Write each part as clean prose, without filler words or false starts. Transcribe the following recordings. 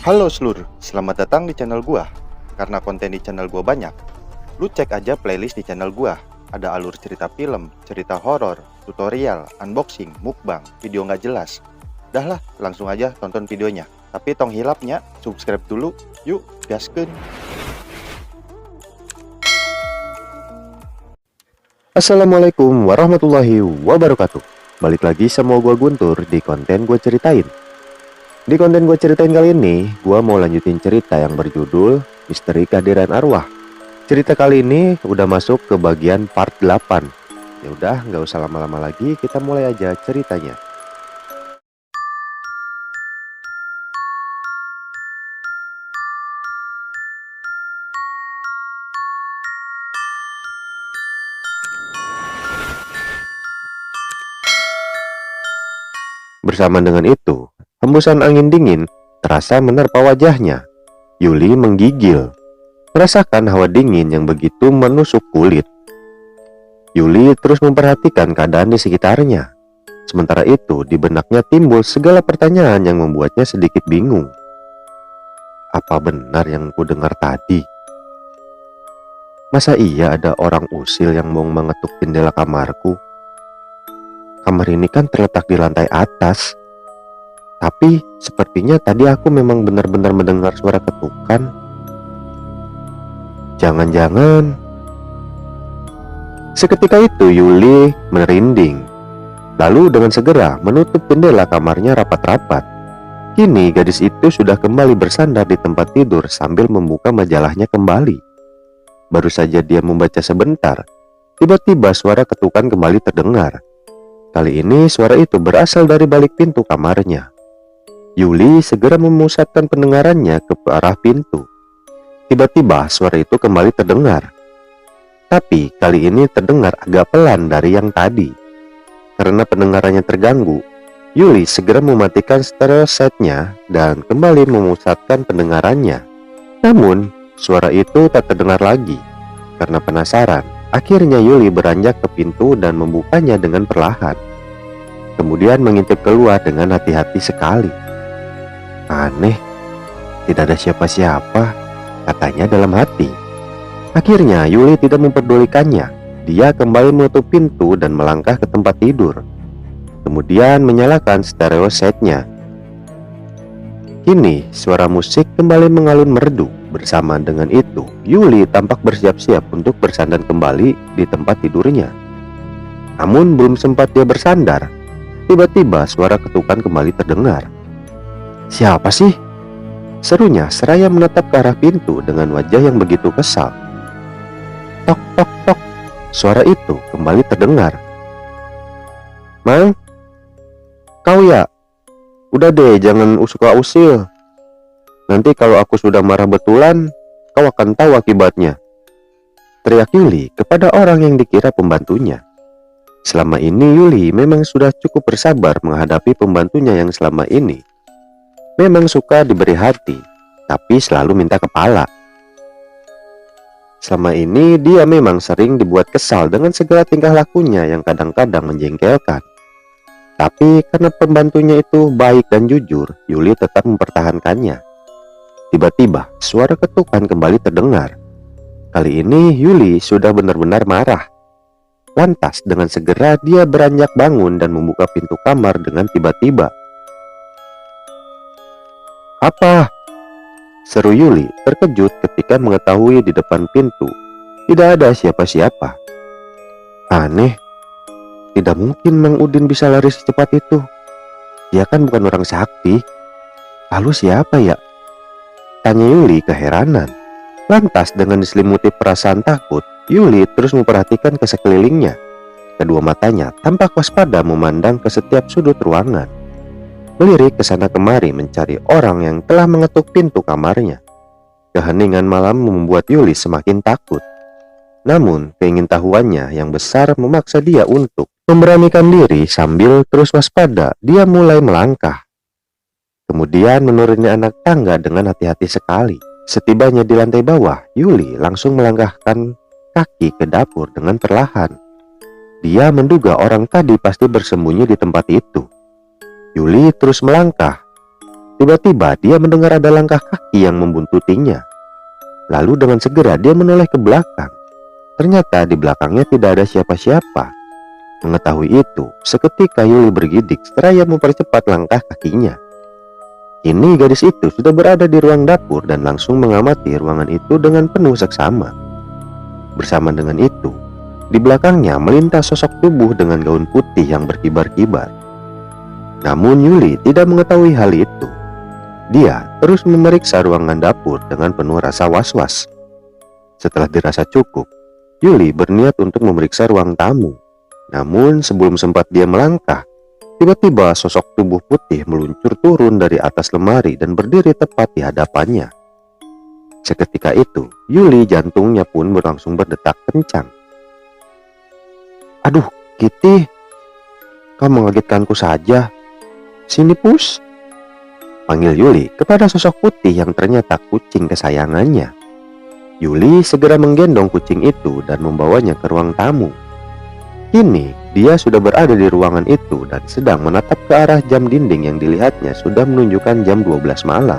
Halo seluruh, selamat datang di channel gua. Karena konten di channel gua banyak, lu cek aja playlist di channel gua. Ada alur cerita film, cerita horor, tutorial, unboxing, mukbang, video nggak jelas. Dah lah, langsung aja tonton videonya. Tapi tong hilapnya, subscribe dulu. Yuk, gaskeun. Assalamualaikum warahmatullahi wabarakatuh. Balik lagi sama gua Guntur di konten gua ceritain. Di konten gue ceritain kali ini, gue mau lanjutin cerita yang berjudul Misteri Kehadiran Arwah. Cerita kali ini udah masuk ke bagian part 8. Ya udah, nggak usah lama-lama lagi, kita mulai aja ceritanya. Bersama dengan itu, hembusan angin dingin terasa menerpa wajahnya. Yuli menggigil, merasakan hawa dingin yang begitu menusuk kulit. Yuli terus memperhatikan keadaan di sekitarnya. Sementara itu, di benaknya timbul segala pertanyaan yang membuatnya sedikit bingung. Apa benar yang ku dengar tadi? Masa iya ada orang usil yang mau mengetuk jendela kamarku? Kamar ini kan terletak di lantai atas. Tapi sepertinya tadi aku memang benar-benar mendengar suara ketukan. Jangan-jangan... Seketika itu Yuli merinding. Lalu dengan segera menutup jendela kamarnya rapat-rapat. Kini gadis itu sudah kembali bersandar di tempat tidur sambil membuka majalahnya kembali. Baru saja dia membaca sebentar, tiba-tiba suara ketukan kembali terdengar. Kali ini suara itu berasal dari balik pintu kamarnya. Yuli segera memusatkan pendengarannya ke arah pintu. Tiba-tiba suara itu kembali terdengar. Tapi kali ini terdengar agak pelan dari yang tadi. Karena pendengarannya terganggu, Yuli segera mematikan stereo setnya dan kembali memusatkan pendengarannya. Namun, suara itu tak terdengar lagi. Karena penasaran, akhirnya Yuli beranjak ke pintu dan membukanya dengan perlahan. Kemudian mengintip keluar dengan hati-hati sekali. Aneh, tidak ada siapa-siapa, katanya dalam hati. Akhirnya Yuli tidak memperdulikannya. Dia kembali menutup pintu dan melangkah ke tempat tidur. Kemudian menyalakan stereo setnya. Kini suara musik kembali mengalun merdu. Bersamaan dengan itu, Yuli tampak bersiap-siap untuk bersandar kembali di tempat tidurnya. Namun belum sempat dia bersandar, tiba-tiba suara ketukan kembali terdengar. Siapa sih? Serunya seraya menatap ke arah pintu dengan wajah yang begitu kesal. Tok tok tok. Suara itu kembali terdengar. Mang? Kau ya? Udah deh, jangan suka usil. Nanti kalau aku sudah marah betulan, kau akan tahu akibatnya. Teriak Yuli kepada orang yang dikira pembantunya. Selama ini Yuli memang sudah cukup bersabar menghadapi pembantunya yang selama ini memang suka diberi hati, tapi selalu minta kepala. Selama ini dia memang sering dibuat kesal dengan segala tingkah lakunya yang kadang-kadang menjengkelkan. Tapi karena pembantunya itu baik dan jujur, Yuli tetap mempertahankannya. Tiba-tiba suara ketukan kembali terdengar. Kali ini Yuli sudah benar-benar marah. Lantas dengan segera dia beranjak bangun dan membuka pintu kamar dengan tiba-tiba. Apa? Seru Yuli terkejut ketika mengetahui di depan pintu tidak ada siapa-siapa. Aneh, tidak mungkin Mang Udin bisa lari secepat itu. Dia kan bukan orang sakti. Lalu siapa ya? Tanya Yuli keheranan. Lantas dengan diselimuti perasaan takut, Yuli terus memperhatikan ke sekelilingnya. Kedua matanya tampak waspada memandang ke setiap sudut ruangan. Melirik ke sana kemari mencari orang yang telah mengetuk pintu kamarnya. Keheningan malam membuat Yuli semakin takut. Namun keingintahuannya yang besar memaksa dia untuk memberanikan diri. Sambil terus waspada, dia mulai melangkah. Kemudian menuruni anak tangga dengan hati-hati sekali. Setibanya di lantai bawah, Yuli langsung melangkahkan kaki ke dapur dengan perlahan. Dia menduga orang tadi pasti bersembunyi di tempat itu. Yuli terus melangkah. Tiba-tiba dia mendengar ada langkah kaki yang membuntutinya. Lalu dengan segera dia menoleh ke belakang. Ternyata di belakangnya tidak ada siapa-siapa. Mengetahui itu, seketika Yuli bergidik seraya mempercepat langkah kakinya. Kini gadis itu sudah berada di ruang dapur dan langsung mengamati ruangan itu dengan penuh seksama. Bersama dengan itu, di belakangnya melintas sosok tubuh dengan gaun putih yang berkibar-kibar. Namun Yuli tidak mengetahui hal itu. Dia terus memeriksa ruangan dapur dengan penuh rasa was-was. Setelah dirasa cukup, Yuli berniat untuk memeriksa ruang tamu. Namun sebelum sempat dia melangkah, tiba-tiba sosok tubuh putih meluncur turun dari atas lemari dan berdiri tepat di hadapannya. Seketika itu, Yuli jantungnya pun berlangsung berdetak kencang. "Aduh, Kitty, kau mengagetkanku saja. Sini, Pus," panggil Yuli kepada sosok putih yang ternyata kucing kesayangannya. Yuli segera menggendong kucing itu dan membawanya ke ruang tamu. Kini dia sudah berada di ruangan itu dan sedang menatap ke arah jam dinding yang dilihatnya sudah menunjukkan jam 12 malam.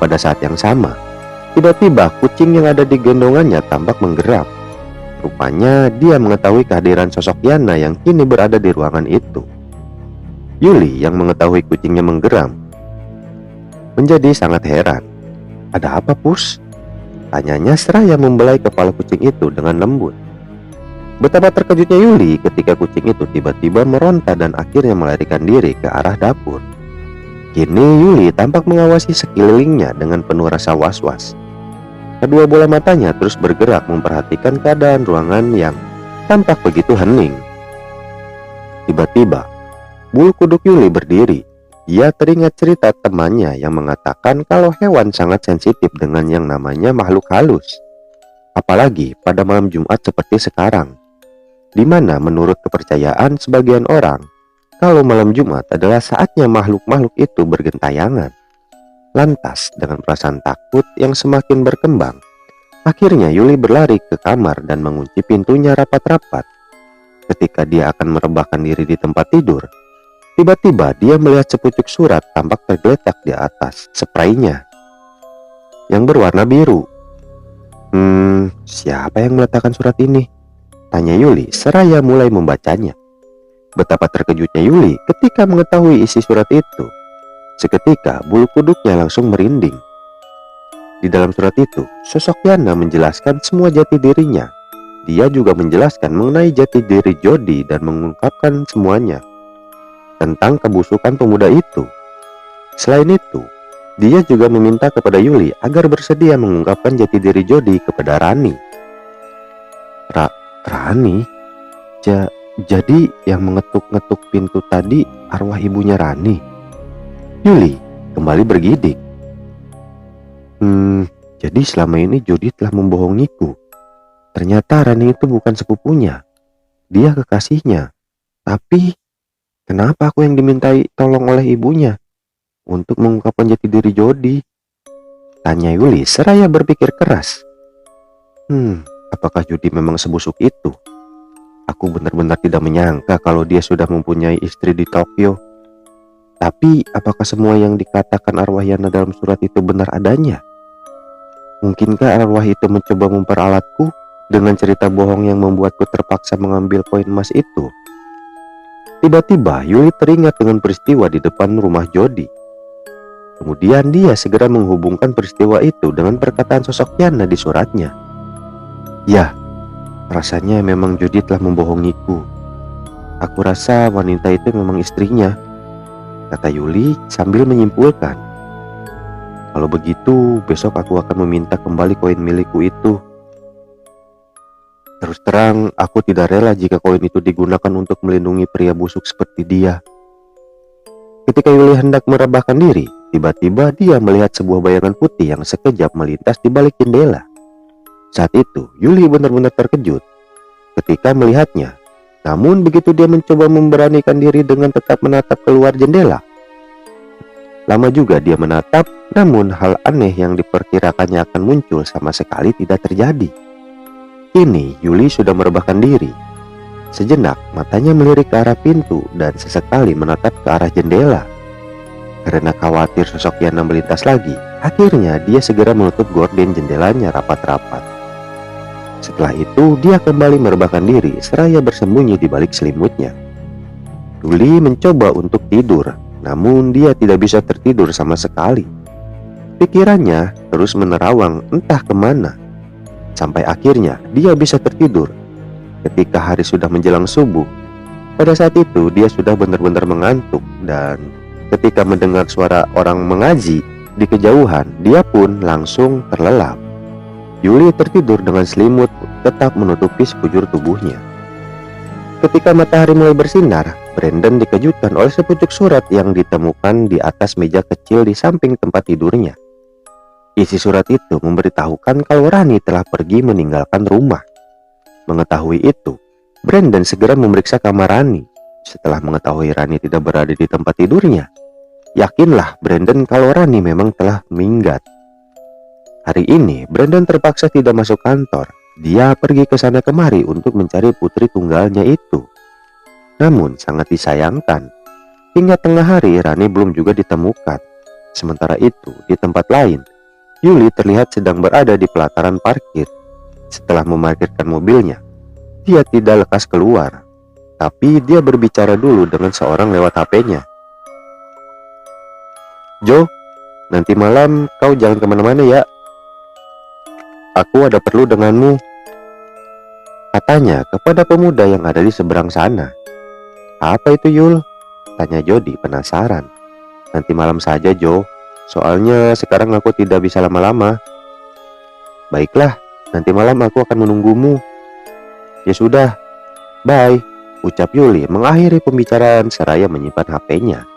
Pada saat yang sama, tiba-tiba kucing yang ada di gendongannya tampak menggeram. Rupanya dia mengetahui kehadiran sosok Yana yang kini berada di ruangan itu. Yuli yang mengetahui kucingnya menggeram menjadi sangat heran. "Ada apa, Pus?" tanyanya seraya membelai kepala kucing itu dengan lembut. Betapa terkejutnya Yuli ketika kucing itu tiba-tiba meronta dan akhirnya melarikan diri ke arah dapur. Kini Yuli tampak mengawasi sekelilingnya dengan penuh rasa was-was. Kedua bola matanya terus bergerak memperhatikan keadaan ruangan yang tampak begitu hening. Tiba-tiba, bulu kuduk Yuli berdiri. Ia teringat cerita temannya yang mengatakan kalau hewan sangat sensitif dengan yang namanya makhluk halus. Apalagi pada malam Jumat seperti sekarang, di mana menurut kepercayaan sebagian orang, kalau malam Jumat adalah saatnya makhluk-makhluk itu bergentayangan. Lantas dengan perasaan takut yang semakin berkembang, akhirnya Yuli berlari ke kamar dan mengunci pintunya rapat-rapat. Ketika dia akan merebahkan diri di tempat tidur, tiba-tiba dia melihat sepucuk surat tampak tergeletak di atas spraynya yang berwarna biru. Siapa yang meletakkan surat ini?" tanya Yuli seraya mulai membacanya. Betapa terkejutnya Yuli ketika mengetahui isi surat itu. Seketika bulu kuduknya langsung merinding. Di dalam surat itu, sosok Yana menjelaskan semua jati dirinya. Dia juga menjelaskan mengenai jati diri Jody dan mengungkapkan semuanya tentang kebusukan pemuda itu. Selain itu, dia juga meminta kepada Yuli agar bersedia mengungkapkan jati diri Jody kepada Rani. Rani? Jadi yang mengetuk-ngetuk pintu tadi arwah ibunya Rani? Yuli kembali bergidik. Jadi selama ini Jody telah membohongiku. Ternyata Rani itu bukan sepupunya. Dia kekasihnya. Tapi kenapa aku yang dimintai tolong oleh ibunya untuk mengungkapkan jati diri Jody? Tanya Yuli seraya berpikir keras. Apakah Jody memang sebusuk itu? Aku benar-benar tidak menyangka kalau dia sudah mempunyai istri di Tokyo. Tapi apakah semua yang dikatakan arwah Yana dalam surat itu benar adanya? Mungkinkah arwah itu mencoba memperalatku dengan cerita bohong yang membuatku terpaksa mengambil koin emas itu? Tiba-tiba Yuli teringat dengan peristiwa di depan rumah Jody. Kemudian dia segera menghubungkan peristiwa itu dengan perkataan sosok Yana di suratnya. Ya, rasanya memang Jody telah membohongiku. Aku rasa wanita itu memang istrinya, kata Yuli sambil menyimpulkan. Kalau begitu, besok aku akan meminta kembali koin milikku itu. Terus terang, aku tidak rela jika koin itu digunakan untuk melindungi pria busuk seperti dia. Ketika Yuli hendak merebahkan diri, tiba-tiba dia melihat sebuah bayangan putih yang sekejap melintas di balik jendela. Saat itu, Yuli benar-benar terkejut ketika melihatnya. Namun begitu dia mencoba memberanikan diri dengan tetap menatap keluar jendela, lama juga dia menatap, namun hal aneh yang diperkirakannya akan muncul sama sekali tidak terjadi. Kini Yuli sudah merebahkan diri. Sejenak matanya melirik ke arah pintu dan sesekali menatap ke arah jendela. Karena khawatir sosok Yana melintas lagi, akhirnya dia segera menutup gorden jendelanya rapat-rapat. Setelah itu, dia kembali merebahkan diri seraya bersembunyi di balik selimutnya. Yuli mencoba untuk tidur, namun dia tidak bisa tertidur sama sekali. Pikirannya terus menerawang entah kemana. Sampai akhirnya dia bisa tertidur. Ketika hari sudah menjelang subuh, pada saat itu dia sudah benar-benar mengantuk, dan ketika mendengar suara orang mengaji di kejauhan, dia pun langsung terlelap. Yuli tertidur dengan selimut tetap menutupi sekujur tubuhnya. Ketika matahari mulai bersinar, Brandon dikejutkan oleh sepucuk surat yang ditemukan di atas meja kecil di samping tempat tidurnya. Isi surat itu memberitahukan kalau Rani telah pergi meninggalkan rumah. Mengetahui itu, Brandon segera memeriksa kamar Rani. Setelah mengetahui Rani tidak berada di tempat tidurnya, yakinlah Brandon kalau Rani memang telah minggat. Hari ini, Brandon terpaksa tidak masuk kantor. Dia pergi ke sana kemari untuk mencari putri tunggalnya itu. Namun, sangat disayangkan, hingga tengah hari Rani belum juga ditemukan. Sementara itu, di tempat lain, Yuli terlihat sedang berada di pelataran parkir. Setelah memarkirkan mobilnya, dia tidak lekas keluar. Tapi dia berbicara dulu dengan seorang lewat HP-nya. "Jo, nanti malam kau jangan kemana-mana ya. Aku ada perlu denganmu," katanya kepada pemuda yang ada di seberang sana. "Apa itu, Yul?" tanya Jody penasaran. "Nanti malam saja, Jo. Soalnya sekarang aku tidak bisa lama-lama." "Baiklah, nanti malam aku akan menunggumu." "Ya sudah, bye," ucap Yuli mengakhiri pembicaraan seraya menyimpan HP-nya.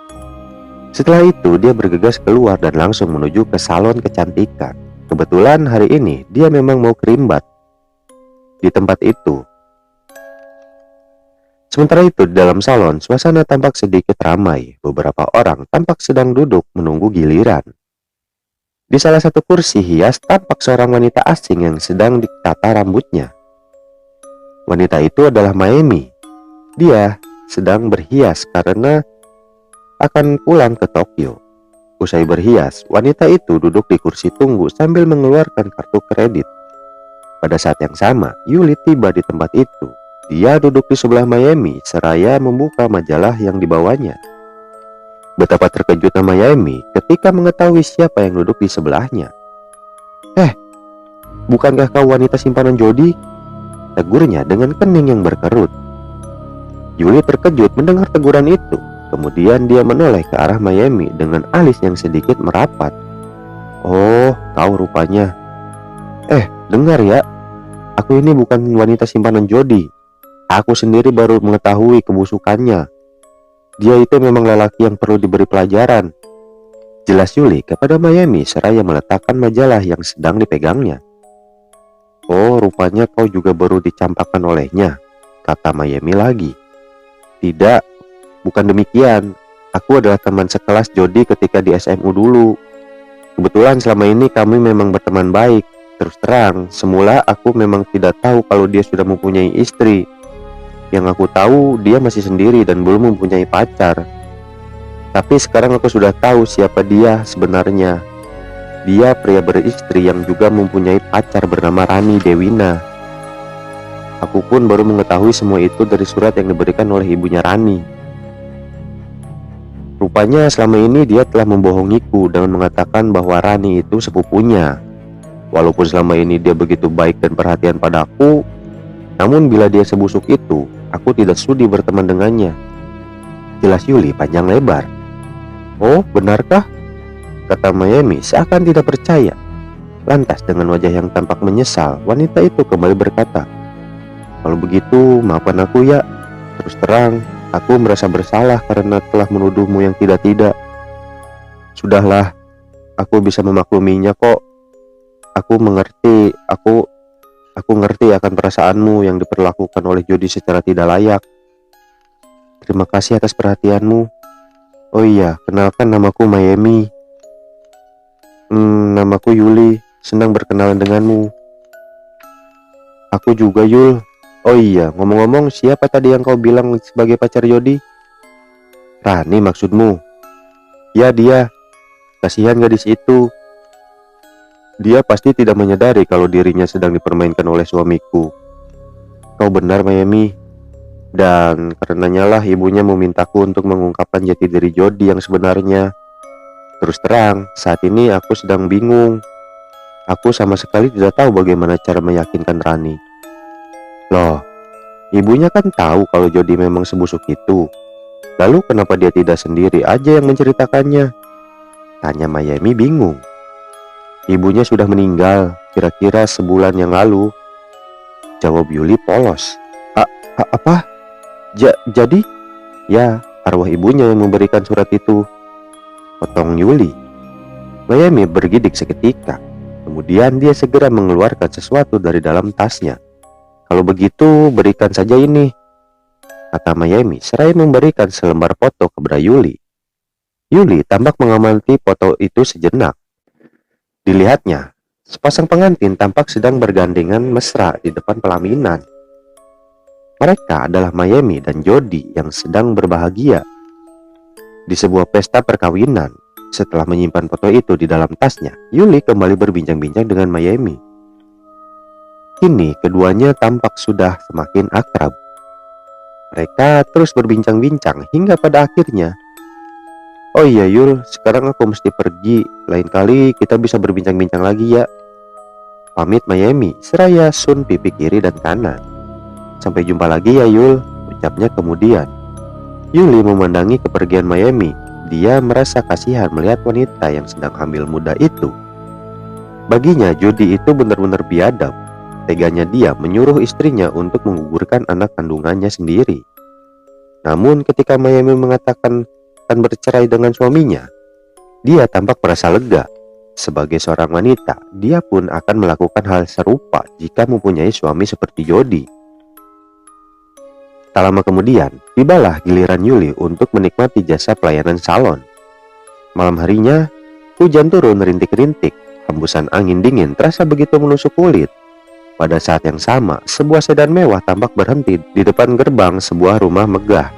Setelah itu dia bergegas keluar dan langsung menuju ke salon kecantikan. Kebetulan hari ini dia memang mau kerimbat di tempat itu. Sementara itu di dalam salon suasana tampak sedikit ramai. Beberapa orang tampak sedang duduk menunggu giliran. Di salah satu kursi hias tampak seorang wanita asing yang sedang ditata rambutnya. Wanita itu adalah Mayemi. Dia sedang berhias karena akan pulang ke Tokyo. Usai berhias, wanita itu duduk di kursi tunggu sambil mengeluarkan kartu kredit. Pada saat yang sama, Yuli tiba di tempat itu. Dia duduk di sebelah Mayemi seraya membuka majalah yang dibawanya. Betapa terkejutnya Mayemi ketika mengetahui siapa yang duduk di sebelahnya. Bukankah kau wanita simpanan Jody?" tegurnya dengan kening yang berkerut. Yuli terkejut mendengar teguran itu. Kemudian dia menoleh ke arah Mayemi dengan alis yang sedikit merapat. "Oh, kau rupanya. Dengar ya. Aku ini bukan wanita simpanan Jody. Aku sendiri baru mengetahui kebusukannya. Dia itu memang lelaki yang perlu diberi pelajaran," jelas Yuli kepada Mayemi seraya meletakkan majalah yang sedang dipegangnya. "Oh, rupanya kau juga baru dicampakkan olehnya," kata Mayemi lagi. "Tidak, bukan demikian. Aku adalah teman sekelas Jody ketika di SMU dulu. Kebetulan selama ini kami memang berteman baik. Terus terang, semula aku memang tidak tahu kalau dia sudah mempunyai istri. Yang aku tahu, dia masih sendiri dan belum mempunyai pacar. Tapi sekarang aku sudah tahu siapa dia sebenarnya. Dia pria beristri yang juga mempunyai pacar bernama Rani Dewina. Aku pun baru mengetahui semua itu dari surat yang diberikan oleh ibunya Rani. Rupanya selama ini dia telah membohongiku dengan mengatakan bahwa Rani itu sepupunya. Walaupun selama ini dia begitu baik dan perhatian padaku, namun bila dia sebusuk itu, aku tidak sudi berteman dengannya," jelas Yuli panjang lebar. "Oh, benarkah?" kata Mayemi seakan tidak percaya. Lantas dengan wajah yang tampak menyesal, wanita itu kembali berkata, "Kalau begitu, maafkan aku ya. Terus terang, aku merasa bersalah karena telah menuduhmu yang tidak-tidak." "Sudahlah, aku bisa memakluminya kok. Aku mengerti, aku ngerti akan perasaanmu yang diperlakukan oleh Jody secara tidak layak. Terima kasih atas perhatianmu. Oh iya, kenalkan namaku Mayemi." Namaku Yuli. Senang berkenalan denganmu." "Aku juga, Yul. Oh iya, ngomong-ngomong, siapa tadi yang kau bilang sebagai pacar Jody?" "Rani maksudmu?" Ya dia, kasihan gadis itu. Dia pasti tidak menyadari kalau dirinya sedang dipermainkan oleh suamiku. Kau benar, Mayemi. Dan karenanya lah ibunya memintaku untuk mengungkapkan jati diri Jody yang sebenarnya. Terus terang, saat ini aku sedang bingung. Aku sama sekali tidak tahu bagaimana cara meyakinkan Rani. Loh, ibunya kan tahu kalau Jody memang sebusuk itu. Lalu kenapa dia tidak sendiri aja yang menceritakannya? Tanya Mayemi bingung. Ibunya sudah meninggal, kira-kira sebulan yang lalu. Jawab Yuli polos. Apa? Jadi? Ya, arwah ibunya yang memberikan surat itu. Potong Yuli. Mayemi bergidik seketika. Kemudian dia segera mengeluarkan sesuatu dari dalam tasnya. Kalau begitu, berikan saja ini, kata Mayemi seraya memberikan selembar foto kepada Yuli. Yuli tampak mengamati foto itu sejenak. Dilihatnya, sepasang pengantin tampak sedang bergandengan mesra di depan pelaminan. Mereka adalah Mayemi dan Jody yang sedang berbahagia di sebuah pesta perkawinan. Setelah menyimpan foto itu di dalam tasnya, Yuli kembali berbincang-bincang dengan Mayemi. Kini keduanya tampak sudah semakin akrab. Mereka terus berbincang-bincang hingga pada akhirnya, "Oh iya Yul, sekarang aku mesti pergi. Lain kali kita bisa berbincang-bincang lagi ya." Pamit Mayemi seraya sun pipi kiri dan kanan. "Sampai jumpa lagi ya Yul," ucapnya kemudian. Yuli memandangi kepergian Mayemi. Dia merasa kasihan melihat wanita yang sedang hamil muda itu. Baginya Jody itu benar-benar biadab. Teganya dia menyuruh istrinya untuk menggugurkan anak kandungannya sendiri. Namun ketika Mayemi mengatakan akan bercerai dengan suaminya, dia tampak merasa lega. Sebagai seorang wanita, dia pun akan melakukan hal serupa jika mempunyai suami seperti Jody. Tak lama kemudian, tibalah giliran Yuli untuk menikmati jasa pelayanan salon. Malam harinya, hujan turun rintik-rintik. Hembusan angin dingin terasa begitu menusuk kulit. Pada saat yang sama, sebuah sedan mewah tampak berhenti di depan gerbang sebuah rumah megah.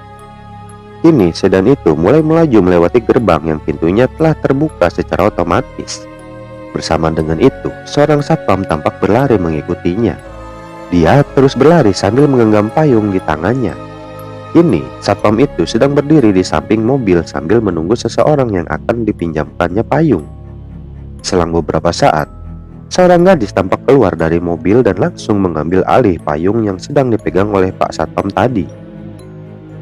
Kini, sedan itu mulai melaju melewati gerbang yang pintunya telah terbuka secara otomatis. Bersama dengan itu, seorang satpam tampak berlari mengikutinya. Dia terus berlari sambil menggenggam payung di tangannya. Kini, satpam itu sedang berdiri di samping mobil sambil menunggu seseorang yang akan dipinjamkannya payung. Selang beberapa saat, seorang gadis tampak keluar dari mobil dan langsung mengambil alih payung yang sedang dipegang oleh Pak Satpam tadi.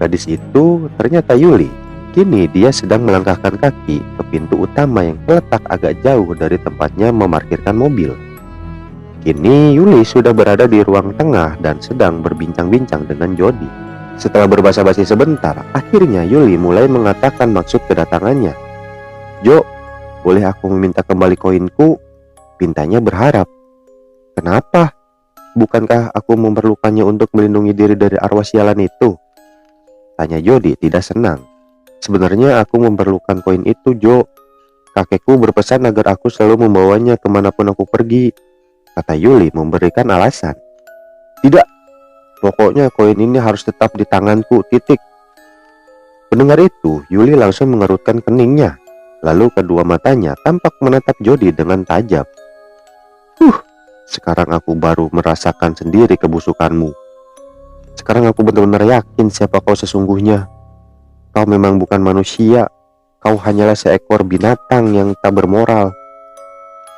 Gadis itu ternyata Yuli. Kini dia sedang melangkahkan kaki ke pintu utama yang terletak agak jauh dari tempatnya memarkirkan mobil. Kini Yuli sudah berada di ruang tengah dan sedang berbincang-bincang dengan Jody. Setelah berbasa-basi sebentar, akhirnya Yuli mulai mengatakan maksud kedatangannya. "Jo, boleh aku meminta kembali koinku?" Pintanya berharap. "Kenapa? Bukankah aku memerlukannya untuk melindungi diri dari arwah sialan itu?" Tanya Jody tidak senang. "Sebenarnya aku memerlukan koin itu, Jo. Kakekku berpesan agar aku selalu membawanya kemanapun aku pergi," kata Yuli memberikan alasan. "Tidak, pokoknya koin ini harus tetap di tanganku, titik." Mendengar itu, Yuli langsung mengerutkan keningnya. Lalu kedua matanya tampak menatap Jody dengan tajam. Sekarang aku baru merasakan sendiri kebusukanmu. Sekarang aku benar-benar yakin siapa kau sesungguhnya. Kau memang bukan manusia. Kau hanyalah seekor binatang yang tak bermoral.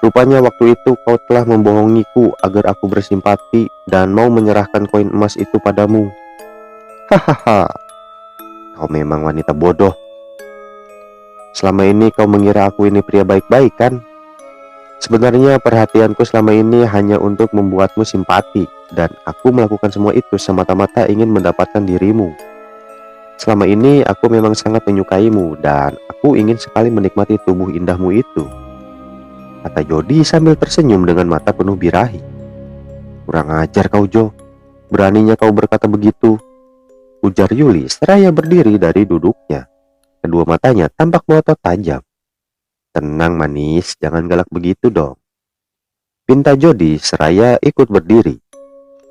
Rupanya waktu itu kau telah membohongiku agar aku bersimpati dan mau menyerahkan koin emas itu padamu. Hahaha, kau memang wanita bodoh. Selama ini kau mengira aku ini pria baik-baik kan? Sebenarnya perhatianku selama ini hanya untuk membuatmu simpati, dan aku melakukan semua itu semata-mata ingin mendapatkan dirimu. Selama ini aku memang sangat menyukaimu dan aku ingin sekali menikmati tubuh indahmu itu, kata Jody sambil tersenyum dengan mata penuh birahi. Kurang ajar kau, Jo. Beraninya kau berkata begitu, ujar Yuli seraya berdiri dari duduknya. Kedua matanya tampak melotot tajam. Tenang manis, jangan galak begitu dong, pinta Jody seraya ikut berdiri.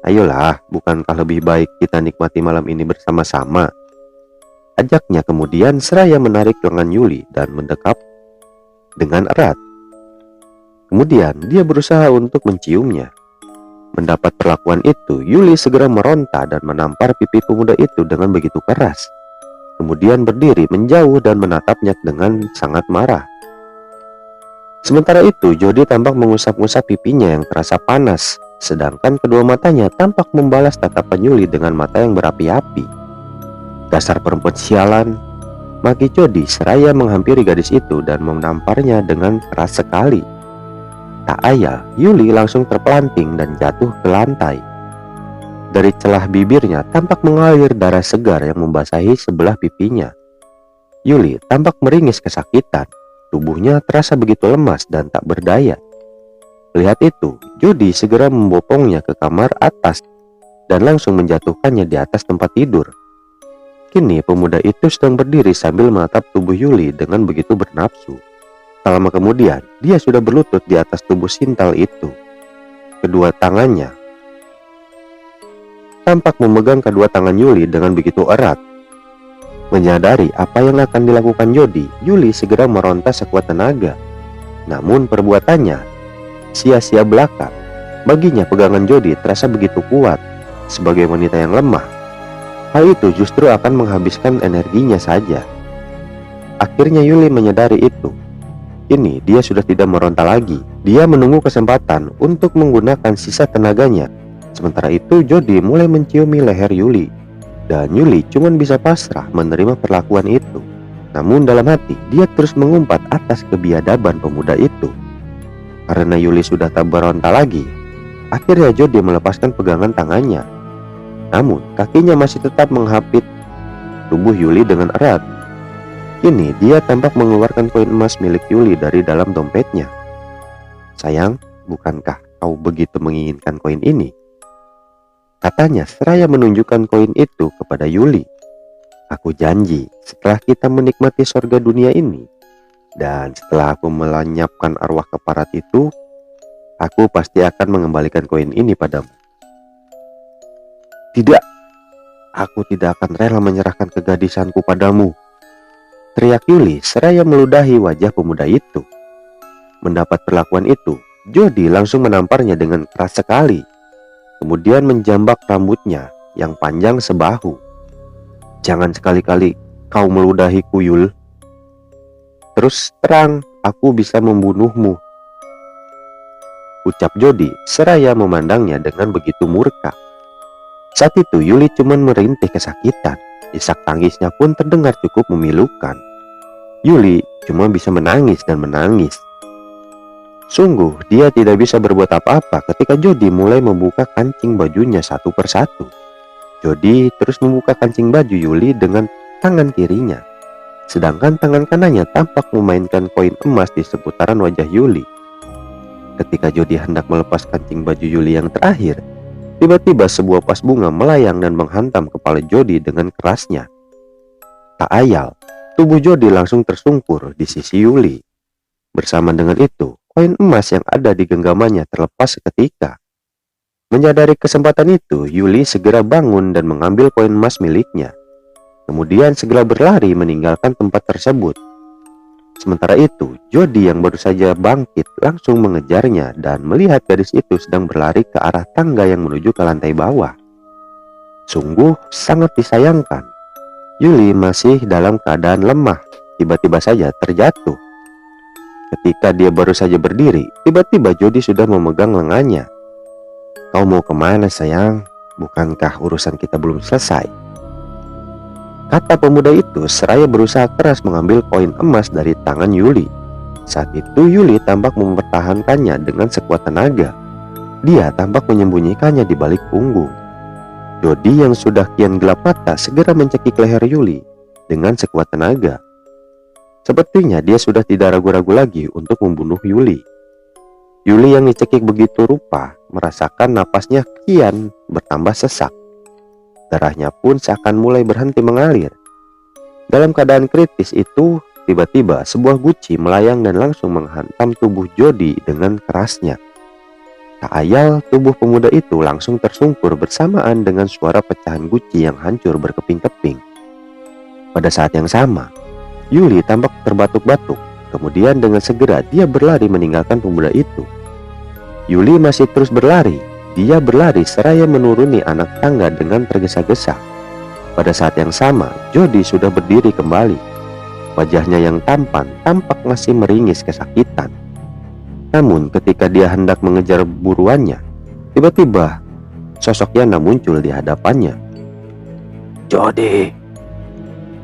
Ayolah, bukankah lebih baik kita nikmati malam ini bersama-sama? Ajaknya kemudian seraya menarik lengan Yuli dan mendekap dengan erat. Kemudian dia berusaha untuk menciumnya. Mendapat perlakuan itu, Yuli segera meronta dan menampar pipi pemuda itu dengan begitu keras. Kemudian berdiri menjauh dan menatapnya dengan sangat marah. Sementara itu, Jody tampak mengusap-ngusap pipinya yang terasa panas, sedangkan kedua matanya tampak membalas tatapan Yuli dengan mata yang berapi-api. "Dasar perempuan sialan," maki Jody seraya menghampiri gadis itu dan menamparnya dengan keras sekali. Tak ayal, Yuli langsung terpelanting dan jatuh ke lantai. Dari celah bibirnya tampak mengalir darah segar yang membasahi sebelah pipinya. Yuli tampak meringis kesakitan. Tubuhnya terasa begitu lemas dan tak berdaya. Lihat itu, Jody segera membopongnya ke kamar atas dan langsung menjatuhkannya di atas tempat tidur. Kini pemuda itu sedang berdiri sambil menatap tubuh Yuli dengan begitu bernafsu. Tak lama kemudian, dia sudah berlutut di atas tubuh sintal itu. Kedua tangannya tampak memegang kedua tangan Yuli dengan begitu erat. Menyadari apa yang akan dilakukan Jody, Yuli segera meronta sekuat tenaga. Namun perbuatannya sia-sia belaka. Baginya pegangan Jody terasa begitu kuat. Sebagai wanita yang lemah, hal itu justru akan menghabiskan energinya saja. Akhirnya Yuli menyadari itu. Kini dia sudah tidak meronta lagi. Dia menunggu kesempatan untuk menggunakan sisa tenaganya. Sementara itu Jody mulai menciumi leher Yuli, dan Yuli cuma bisa pasrah menerima perlakuan itu. Namun dalam hati dia terus mengumpat atas kebiadaban pemuda itu. Karena Yuli sudah tak beronta lagi, akhirnya Jody melepaskan pegangan tangannya. Namun kakinya masih tetap menghapit tubuh Yuli dengan erat. Kini dia tampak mengeluarkan koin emas milik Yuli dari dalam dompetnya. "Sayang, bukankah kau begitu menginginkan koin ini?" katanya seraya menunjukkan koin itu kepada Yuli. "Aku janji setelah kita menikmati surga dunia ini, dan setelah aku melenyapkan arwah keparat itu, aku pasti akan mengembalikan koin ini padamu." "Tidak, aku tidak akan rela menyerahkan kegadisanku padamu," teriak Yuli seraya meludahi wajah pemuda itu. Mendapat perlakuan itu, Jody langsung menamparnya dengan keras sekali. Kemudian menjambak rambutnya yang panjang sebahu. "Jangan sekali-kali kau meludahiku, Yul. Terus terang aku bisa membunuhmu," ucap Jody seraya memandangnya dengan begitu murka. Saat itu Yuli cuma merintih kesakitan. Isak tangisnya pun terdengar cukup memilukan. Yuli cuma bisa menangis dan menangis. Sungguh dia tidak bisa berbuat apa-apa ketika Jody mulai membuka kancing bajunya satu persatu. Jody terus membuka kancing baju Yuli dengan tangan kirinya, sedangkan tangan kanannya tampak memainkan koin emas di seputaran wajah Yuli. Ketika Jody hendak melepas kancing baju Yuli yang terakhir, tiba-tiba sebuah vas bunga melayang dan menghantam kepala Jody dengan kerasnya. Tak ayal, tubuh Jody langsung tersungkur di sisi Yuli. Bersama dengan itu, koin emas yang ada di genggamannya terlepas seketika. Menyadari kesempatan itu, Yuli segera bangun dan mengambil koin emas miliknya. Kemudian segera berlari meninggalkan tempat tersebut. Sementara itu, Jody yang baru saja bangkit langsung mengejarnya dan melihat gadis itu sedang berlari ke arah tangga yang menuju ke lantai bawah. Sungguh sangat disayangkan, Yuli masih dalam keadaan lemah, tiba-tiba saja terjatuh. Ketika dia baru saja berdiri, tiba-tiba Jody sudah memegang lengannya. "Kau mau kemana sayang? Bukankah urusan kita belum selesai?" kata pemuda itu seraya berusaha keras mengambil koin emas dari tangan Yuli. Saat itu Yuli tampak mempertahankannya dengan sekuat tenaga. Dia tampak menyembunyikannya di balik punggung. Jody yang sudah kian gelap mata segera mencekik leher Yuli dengan sekuat tenaga. Sepertinya dia sudah tidak ragu-ragu lagi untuk membunuh Yuli. Yuli yang dicekik begitu rupa merasakan napasnya kian bertambah sesak. Darahnya pun seakan mulai berhenti mengalir. Dalam keadaan kritis itu, tiba-tiba sebuah guci melayang dan langsung menghantam tubuh Jody dengan kerasnya. Tak ayal, tubuh pemuda itu langsung tersungkur bersamaan dengan suara pecahan guci yang hancur berkeping-keping. Pada saat yang sama, Yuli tampak terbatuk-batuk. Kemudian dengan segera dia berlari meninggalkan pemuda itu. Yuli masih terus berlari. Dia berlari seraya menuruni anak tangga dengan tergesa-gesa. Pada saat yang sama, Jody sudah berdiri kembali. Wajahnya yang tampan tampak masih meringis kesakitan. Namun ketika dia hendak mengejar buruannya, tiba-tiba sosok Yana muncul di hadapannya. "Jody!"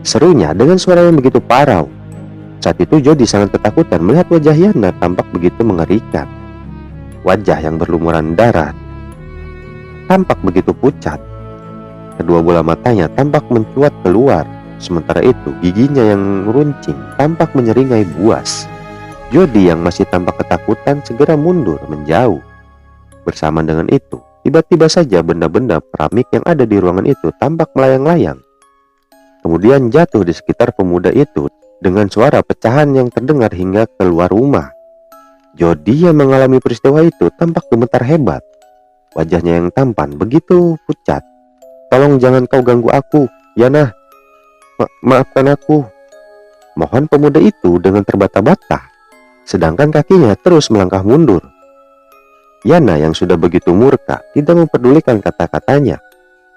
serunya dengan suara yang begitu parau. Saat itu Jody sangat ketakutan melihat wajah Yana tampak begitu mengerikan. Wajah yang berlumuran darah tampak begitu pucat. Kedua bola matanya tampak mencuat keluar. Sementara itu giginya yang runcing tampak menyeringai buas. Jody yang masih tampak ketakutan segera mundur menjauh. Bersama dengan itu, tiba-tiba saja benda-benda keramik yang ada di ruangan itu tampak melayang-layang. Kemudian jatuh di sekitar pemuda itu dengan suara pecahan yang terdengar hingga keluar rumah. Jody yang mengalami peristiwa itu tampak gemetar hebat. Wajahnya yang tampan begitu pucat. "Tolong jangan kau ganggu aku, Yana. Maafkan aku," mohon pemuda itu dengan terbata-bata. Sedangkan kakinya terus melangkah mundur. Yana yang sudah begitu murka tidak memperdulikan kata-katanya.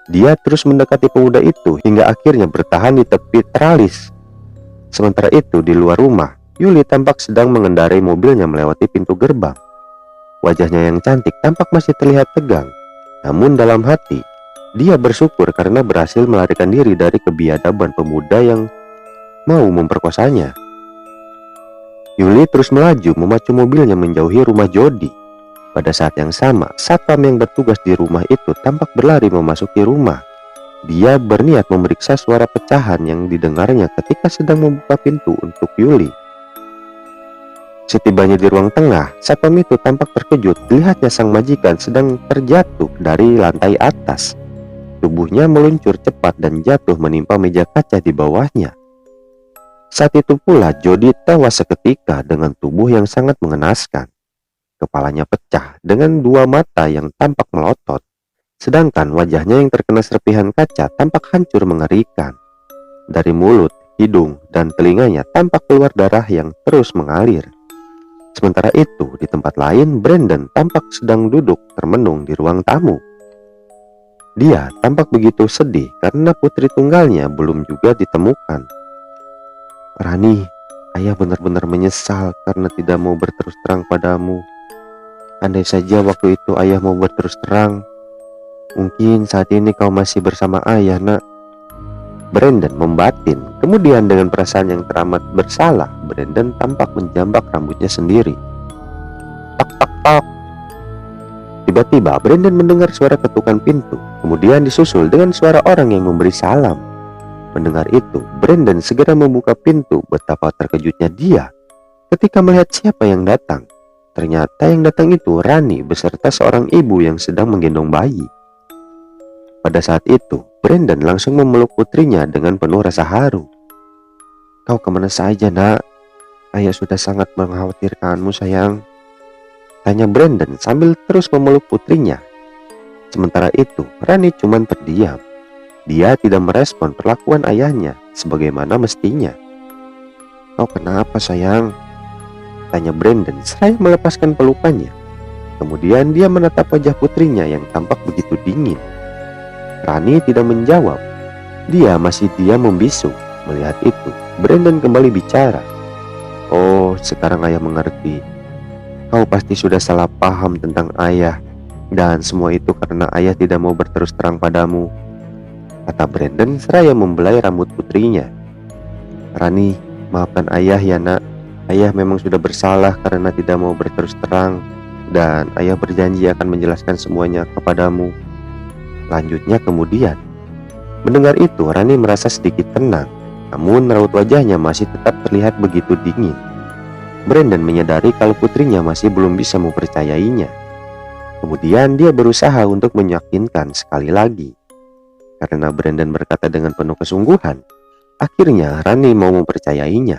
Dia terus mendekati pemuda itu hingga akhirnya bertahan di tepi teralis. Sementara itu di luar rumah, Yuli tampak sedang mengendarai mobilnya melewati pintu gerbang. Wajahnya yang cantik tampak masih terlihat tegang. Namun dalam hati, dia bersyukur karena berhasil melarikan diri dari kebiadaban pemuda yang mau memperkosanya. Yuli terus melaju memacu mobilnya menjauhi rumah Jody. Pada saat yang sama, satpam yang bertugas di rumah itu tampak berlari memasuki rumah. Dia berniat memeriksa suara pecahan yang didengarnya ketika sedang membuka pintu untuk Yuli. Setibanya di ruang tengah, satpam itu tampak terkejut melihatnya sang majikan sedang terjatuh dari lantai atas. Tubuhnya meluncur cepat dan jatuh menimpa meja kaca di bawahnya. Saat itu pula Jody tewas seketika dengan tubuh yang sangat mengenaskan. Kepalanya pecah dengan dua mata yang tampak melotot. Sedangkan wajahnya yang terkena serpihan kaca tampak hancur mengerikan. Dari mulut, hidung, dan telinganya tampak keluar darah yang terus mengalir. Sementara itu di tempat lain Brandon tampak sedang duduk termenung di ruang tamu. Dia tampak begitu sedih karena putri tunggalnya belum juga ditemukan. "Rani, ayah benar-benar menyesal karena tidak mau berterus terang padamu. Andai saja waktu itu ayah mau berterus terang, mungkin saat ini kau masih bersama ayah, nak." Brandon membatin. Kemudian dengan perasaan yang teramat bersalah, Brandon tampak menjambak rambutnya sendiri. "Tok tok tok." Tiba-tiba Brandon mendengar suara ketukan pintu, kemudian disusul dengan suara orang yang memberi salam. Mendengar itu, Brandon segera membuka pintu. Betapa terkejutnya dia ketika melihat siapa yang datang. Ternyata yang datang itu Rani beserta seorang ibu yang sedang menggendong bayi. Pada saat itu, Brandon langsung memeluk putrinya dengan penuh rasa haru. "Kau kemana saja, nak? Ayah sudah sangat mengkhawatirkanmu, sayang," tanya Brandon sambil terus memeluk putrinya. Sementara itu, Rani cuma terdiam. Dia tidak merespon perlakuan ayahnya sebagaimana mestinya. "Kau kenapa, sayang?" tanya Brandon seraya melepaskan pelukannya. Kemudian dia menatap wajah putrinya yang tampak begitu dingin. Rani tidak menjawab. Dia masih diam membisu. Melihat itu, Brandon kembali bicara. "Oh, sekarang ayah mengerti. Kau pasti sudah salah paham tentang ayah. Dan semua itu karena ayah tidak mau berterus terang padamu," kata Brandon seraya membelai rambut putrinya. "Rani, maafkan ayah ya, nak. Ayah memang sudah bersalah karena tidak mau berterus terang. Dan ayah berjanji akan menjelaskan semuanya kepadamu," lanjutnya kemudian. Mendengar itu, Rani merasa sedikit tenang. Namun raut wajahnya masih tetap terlihat begitu dingin. Brandon menyadari kalau putrinya masih belum bisa mempercayainya. Kemudian dia berusaha untuk meyakinkan sekali lagi. Karena Brandon berkata dengan penuh kesungguhan, akhirnya Rani mau mempercayainya.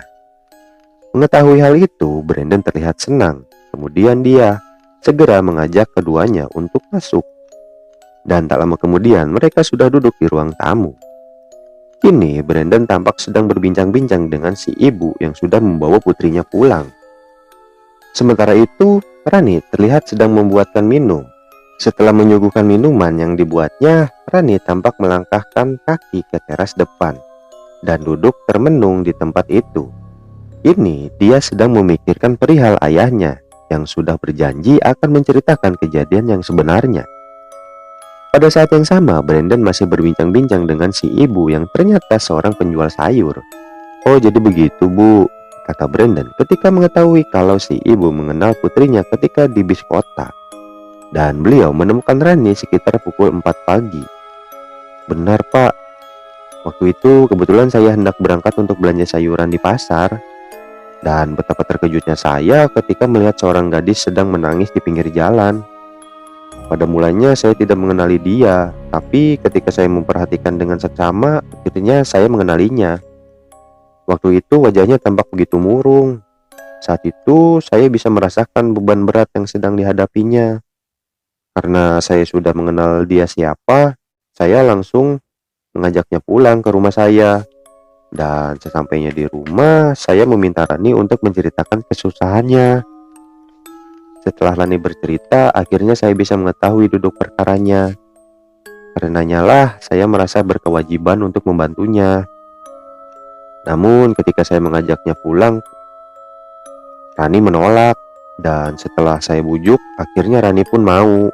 Mengetahui hal itu, Brandon terlihat senang. Kemudian dia segera mengajak keduanya untuk masuk. Dan tak lama kemudian mereka sudah duduk di ruang tamu. Kini Brandon tampak sedang berbincang-bincang dengan si ibu yang sudah membawa putrinya pulang. Sementara itu, Rani terlihat sedang membuatkan minum. Setelah menyuguhkan minuman yang dibuatnya, Rani tampak melangkahkan kaki ke teras depan dan duduk termenung di tempat itu. Kini dia sedang memikirkan perihal ayahnya yang sudah berjanji akan menceritakan kejadian yang sebenarnya. Pada saat yang sama, Brandon masih berbincang-bincang dengan si ibu yang ternyata seorang penjual sayur. "Oh, jadi begitu, Bu," kata Brandon ketika mengetahui kalau si ibu mengenal putrinya ketika di bis kota. Dan beliau menemukan Rani sekitar pukul 4 pagi. "Benar, Pak. Waktu itu kebetulan saya hendak berangkat untuk belanja sayuran di pasar. Dan betapa terkejutnya saya ketika melihat seorang gadis sedang menangis di pinggir jalan. Pada mulanya saya tidak mengenali dia, tapi ketika saya memperhatikan dengan seksama, akhirnya saya mengenalinya. Waktu itu wajahnya tampak begitu murung. Saat itu saya bisa merasakan beban berat yang sedang dihadapinya. Karena saya sudah mengenal dia siapa, saya langsung mengajaknya pulang ke rumah saya. Dan sesampainya di rumah, saya meminta Rani untuk menceritakan kesusahannya. Setelah Rani bercerita, akhirnya saya bisa mengetahui duduk perkaranya. Karenanya lah, saya merasa berkewajiban untuk membantunya. Namun ketika saya mengajaknya pulang, Rani menolak. Dan setelah saya bujuk, akhirnya Rani pun mau.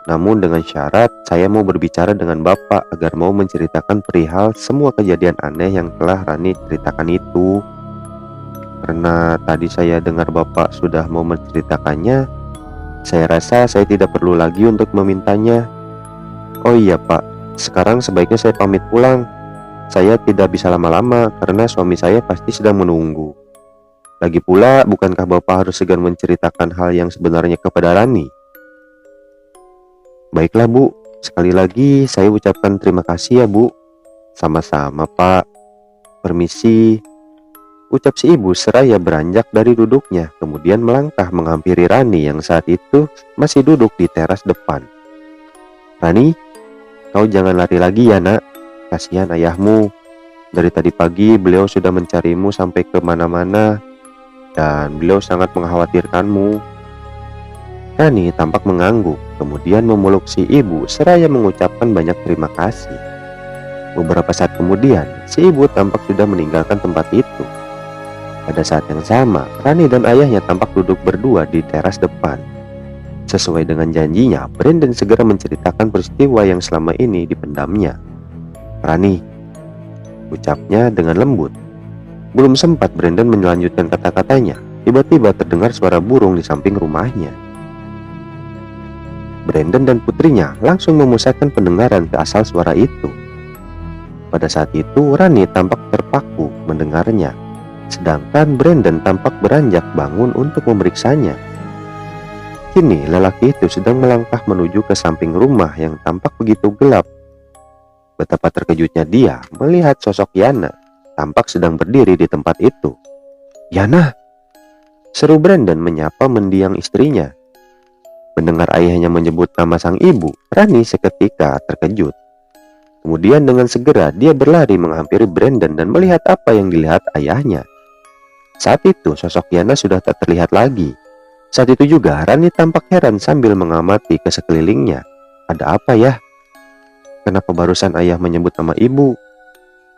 Namun dengan syarat saya mau berbicara dengan Bapak agar mau menceritakan perihal semua kejadian aneh yang telah Rani ceritakan itu. Karena tadi saya dengar Bapak sudah mau menceritakannya, saya rasa saya tidak perlu lagi untuk memintanya. Oh iya Pak, sekarang sebaiknya saya pamit pulang. Saya tidak bisa lama-lama karena suami saya pasti sedang menunggu. Lagi pula, bukankah Bapak harus segan menceritakan hal yang sebenarnya kepada Rani? Baiklah Bu, sekali lagi saya ucapkan terima kasih ya Bu. Sama-sama Pak. Permisi, ucap si ibu seraya beranjak dari duduknya, kemudian melangkah menghampiri Rani yang saat itu masih duduk di teras depan. "Rani, kau jangan lari lagi ya nak, kasihan ayahmu. Dari tadi pagi beliau sudah mencarimu sampai kemana-mana dan beliau sangat mengkhawatirkanmu." Rani tampak mengangguk, kemudian memeluk si ibu seraya mengucapkan banyak terima kasih. Beberapa saat kemudian, si ibu tampak sudah meninggalkan tempat itu. Pada saat yang sama, Rani dan ayahnya tampak duduk berdua di teras depan. Sesuai dengan janjinya, Brandon segera menceritakan peristiwa yang selama ini dipendamnya. "Rani," ucapnya dengan lembut. Belum sempat Brandon melanjutkan kata-katanya, tiba-tiba terdengar suara burung di samping rumahnya. Brandon dan putrinya langsung memusatkan pendengaran ke asal suara itu. Pada saat itu Rani tampak terpaku mendengarnya, sedangkan Brandon tampak beranjak bangun untuk memeriksanya. Kini lelaki itu sedang melangkah menuju ke samping rumah yang tampak begitu gelap. Betapa terkejutnya dia melihat sosok Yana tampak sedang berdiri di tempat itu. "Yana!" seru Brandon menyapa mendiang istrinya. Mendengar ayahnya menyebut nama sang ibu, Rani seketika terkejut. Kemudian dengan segera dia berlari menghampiri Brandon dan melihat apa yang dilihat ayahnya. Saat itu sosok Yana sudah tak terlihat lagi. Saat itu juga Rani tampak heran sambil mengamati ke sekelilingnya. "Ada apa ya? Kenapa barusan ayah menyebut nama ibu?"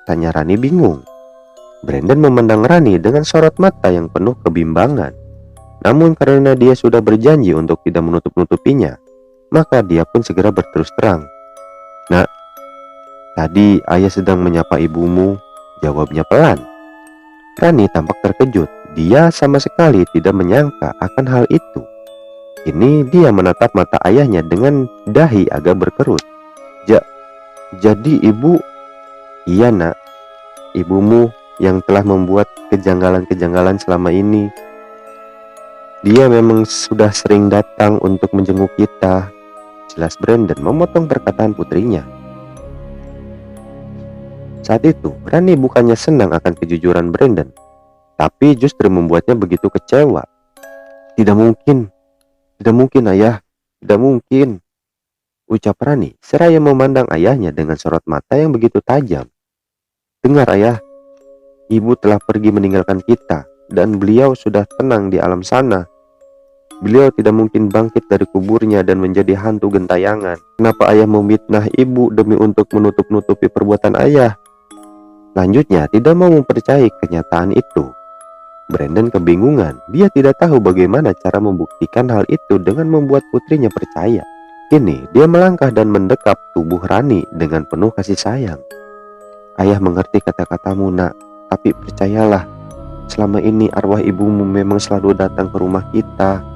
tanya Rani bingung. Brandon memandang Rani dengan sorot mata yang penuh kebimbangan. Namun karena dia sudah berjanji untuk tidak menutup-nutupinya, maka dia pun segera berterus terang. "Nak, tadi ayah sedang menyapa ibumu," jawabnya pelan. Rani tampak terkejut. Dia sama sekali tidak menyangka akan hal itu. Kini dia menatap mata ayahnya dengan dahi agak berkerut. Jadi ibu..." "Iya nak, ibumu yang telah membuat kejanggalan-kejanggalan selama ini. Dia memang sudah sering datang untuk menjenguk kita," jelas Brandon memotong perkataan putrinya. Saat itu Rani bukannya senang akan kejujuran Brandon, tapi justru membuatnya begitu kecewa. Tidak mungkin ayah, tidak mungkin," ucap Rani seraya memandang ayahnya dengan sorot mata yang begitu tajam. Dengar ayah, ibu telah pergi meninggalkan kita dan beliau sudah tenang di alam sana. Beliau tidak mungkin bangkit dari kuburnya dan menjadi hantu gentayangan. Kenapa ayah memfitnah ibu demi untuk menutup-nutupi perbuatan ayah? Lanjutnya, tidak mau mempercayai kenyataan itu. Brandon kebingungan. Dia tidak tahu bagaimana cara membuktikan hal itu dengan membuat putrinya percaya. Kini, dia melangkah dan mendekap tubuh Rani dengan penuh kasih sayang. Ayah mengerti kata-katamu, nak, tapi percayalah, selama ini arwah ibumu memang selalu datang ke rumah kita.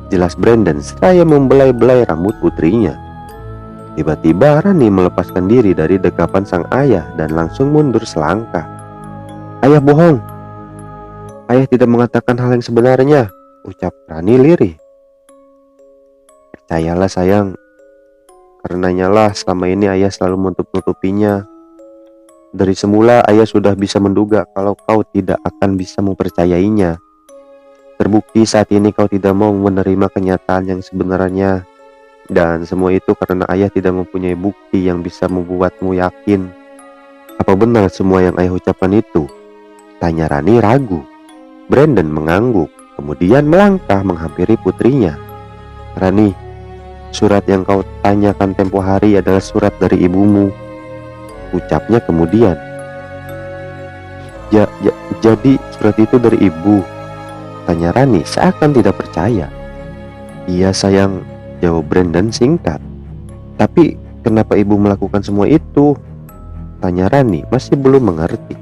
Jelas Brandon seraya membelai-belai rambut putrinya. Tiba-tiba Rani melepaskan diri dari dekapan sang ayah dan langsung mundur selangkah. Ayah bohong. Ayah tidak mengatakan hal yang sebenarnya, ucap Rani lirih. Percayalah sayang, karenanya lah selama ini ayah selalu menutup-nutupinya. Dari semula ayah sudah bisa menduga kalau kau tidak akan bisa mempercayainya. Terbukti saat ini kau tidak mau menerima kenyataan yang sebenarnya. Dan semua itu karena ayah tidak mempunyai bukti yang bisa membuatmu yakin. Apa benar semua yang ayah ucapkan itu? Tanya Rani ragu. Brandon mengangguk, kemudian melangkah menghampiri putrinya. Rani, surat yang kau tanyakan tempo hari adalah surat dari ibumu, ucapnya kemudian. Jadi surat itu dari ibu? Tanya Rani seakan tidak percaya. Iya sayang, jawab Brandon singkat. Tapi kenapa ibu melakukan semua itu? Tanya Rani masih belum mengerti.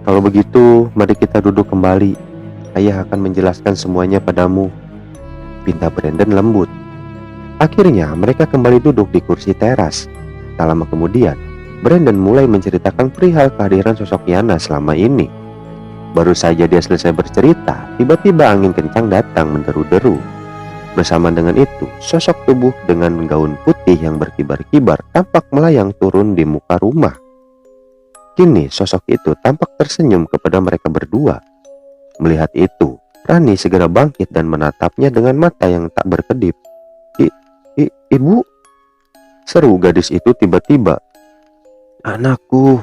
Kalau begitu, mari kita duduk kembali. Ayah akan menjelaskan semuanya padamu, pinta Brandon lembut. Akhirnya mereka kembali duduk di kursi teras. Tak lama kemudian, Brandon mulai menceritakan perihal kehadiran sosok Yana selama ini. Baru saja dia selesai bercerita, tiba-tiba angin kencang datang menderu-deru. Bersama dengan itu, sosok tubuh dengan gaun putih yang berkibar-kibar tampak melayang turun di muka rumah. Kini sosok itu tampak tersenyum kepada mereka berdua. Melihat itu, Rani segera bangkit dan menatapnya dengan mata yang tak berkedip. Ibu? Seru gadis itu tiba-tiba. Anakku,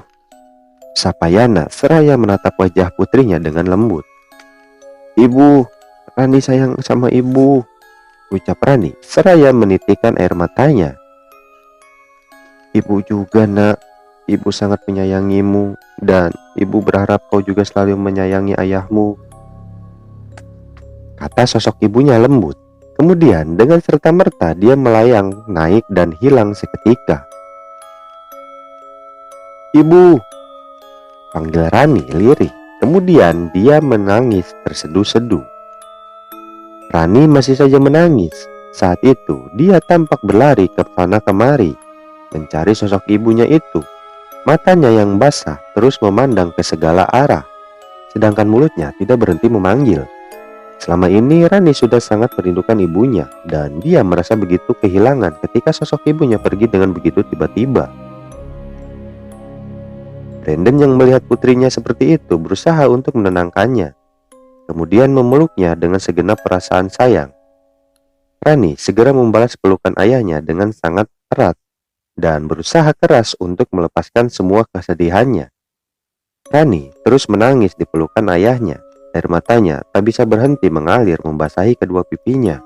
sapa Yana seraya menatap wajah putrinya dengan lembut. Ibu, Rani sayang sama ibu, ucap Rani seraya menitikkan air matanya. Ibu juga nak, ibu sangat menyayangimu dan ibu berharap kau juga selalu menyayangi ayahmu, kata sosok ibunya lembut. Kemudian dengan serta-merta dia melayang naik dan hilang seketika. Ibu, panggil Rani lirih. Kemudian dia menangis terseduh-seduh. Rani masih saja menangis. Saat itu dia tampak berlari ke sana kemari mencari sosok ibunya itu. Matanya yang basah terus memandang ke segala arah, sedangkan mulutnya tidak berhenti memanggil. Selama ini Rani sudah sangat merindukan ibunya dan dia merasa begitu kehilangan ketika sosok ibunya pergi dengan begitu tiba-tiba. Brandon yang melihat putrinya seperti itu berusaha untuk menenangkannya, kemudian memeluknya dengan segenap perasaan sayang. Rani segera membalas pelukan ayahnya dengan sangat erat dan berusaha keras untuk melepaskan semua kesedihannya. Rani terus menangis di pelukan ayahnya. Air matanya tak bisa berhenti mengalir membasahi kedua pipinya.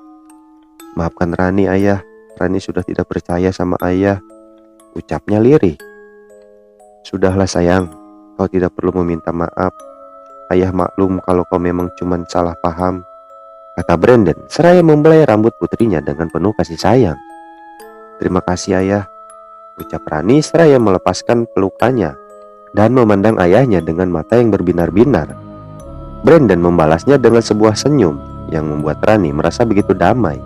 Maafkan Rani ayah, Rani sudah tidak percaya sama ayah, ucapnya lirih. Sudahlah sayang, kau tidak perlu meminta maaf. Ayah maklum kalau kau memang cuma salah paham, kata Brandon seraya membelai rambut putrinya dengan penuh kasih sayang. Terima kasih ayah, ucap Rani seraya melepaskan pelukannya dan memandang ayahnya dengan mata yang berbinar-binar. Brandon membalasnya dengan sebuah senyum yang membuat Rani merasa begitu damai.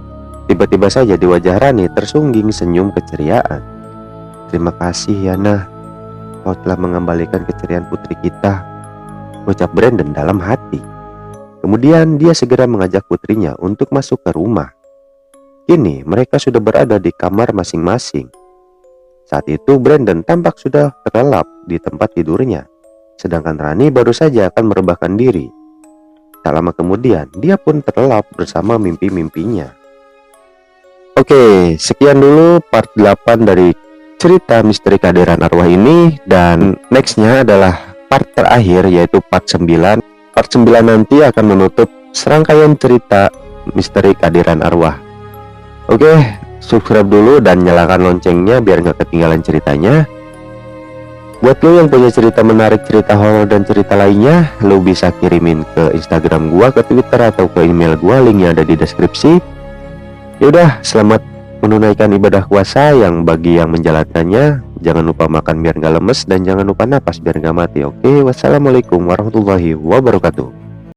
Tiba-tiba saja di wajah Rani tersungging senyum keceriaan. Terima kasih Yana, kau telah mengembalikan keceriaan putri kita, ucap Brandon dalam hati. Kemudian dia segera mengajak putrinya untuk masuk ke rumah. Kini mereka sudah berada di kamar masing-masing. Saat itu Brandon tampak sudah terlelap di tempat tidurnya, sedangkan Rani baru saja akan merebahkan diri. Tak lama kemudian dia pun terlelap bersama mimpi-mimpinya. Oke, sekian dulu part 8 dari cerita misteri kehadiran arwah ini. Dan nextnya adalah part terakhir, yaitu part 9. Part 9 nanti akan menutup serangkaian cerita misteri kehadiran arwah. Oke, subscribe dulu dan nyalakan loncengnya biar nggak ketinggalan ceritanya. Buat lo yang punya cerita menarik, cerita horor dan cerita lainnya, lo bisa kirimin ke Instagram gua, ke Twitter, atau ke email gua. Linknya ada di deskripsi. Yaudah, selamat menunaikan ibadah puasa. Yang bagi yang menjalankannya, jangan lupa makan biar nggak lemes, dan jangan lupa napas biar nggak mati. Oke, wassalamualaikum warahmatullahi wabarakatuh.